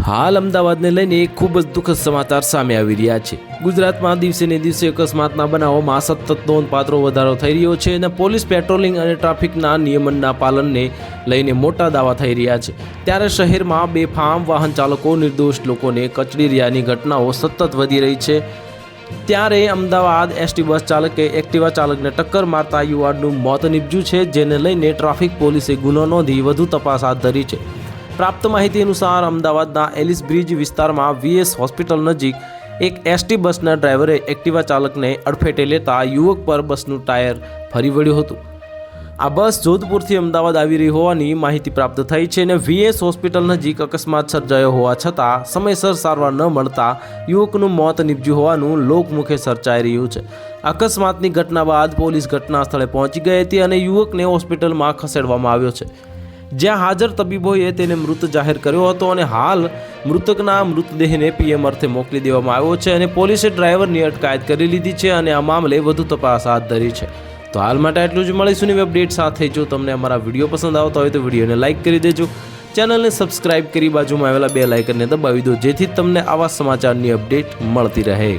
હાલ અમદાવાદને લઈને એક ખૂબ જ દુઃખદ સમાચાર સામે આવી રહ્યા છે। ગુજરાતમાં દિવસે ને દિવસે અકસ્માતના બનાવોમાં સતત નોંધપાત્ર વધારો થઈ રહ્યો છે અને પોલીસ પેટ્રોલિંગ અને ટ્રાફિકના નિયમનના પાલનને લઈને મોટા દાવા થઈ રહ્યા છે। ત્યારે શહેરમાં બેફામ વાહન ચાલકો નિર્દોષ લોકોને કચડી રહ્યાની ઘટનાઓ સતત વધી રહી છે। ત્યારે અમદાવાદ એસટી બસ ચાલકે એક્ટિવા ચાલકને ટક્કર મારતા યુવાનનું મોત નીપજ્યું છે, જેને લઈને ટ્રાફિક પોલીસે ગુનો નોંધી વધુ તપાસ હાથ ધરી છે। પ્રાપ્ત માહિતી અનુસાર અમદાવાદના એલિસ બ્રિજ વિસ્તારમાં વીએસ હોસ્પિટલ નજીક એક એસટી બસના ડ્રાઈવરે એક્ટિવા ચાલકને અડફેટે લેતા યુવક પર બસનું ટાયર ફરી વળ્યું હતું। આ બસ જોધપુરથી અમદાવાદ આવી રહી હોવાની માહિતી પ્રાપ્ત થઈ છે અને વીએસ હોસ્પિટલ નજીક અકસ્માત સર્જાયો હોવા છતાં સમયસર સારવાર ન મળતા યુવકનું મોત નીપજ્યું હોવાનું લોકમુખે ચર્ચાઈ રહ્યું છે। અકસ્માતની ઘટના બાદ પોલીસ ઘટના સ્થળે પહોંચી ગઈ હતી અને યુવકને હોસ્પિટલમાં ખસેડવામાં આવ્યો છે, જ્યાં હાજર તબીબોએ તેને મૃત જાહેર કર્યો હતો અને હાલ મૃતકના મૃતદેહને પીએમ અર્થે મોકલી દેવામાં આવ્યો છે અને પોલીસે ડ્રાઈવરની અટકાયત કરી લીધી છે અને આ મામલે વધુ તપાસ હાથ ધરી છે। તો હાલ માટે આટલું જ। મળીશું નવી અપડેટ સાથે। જો તમને અમારા વિડીયો પસંદ આવતા હોય તો વિડીયોને લાઇક કરી દેજો, ચેનલને સબસ્ક્રાઇબ કરી બાજુમાં આવેલા બેલ આઇકનને દબાવી દો, જેથી તમને આવા સમાચારની અપડેટ મળતી રહે।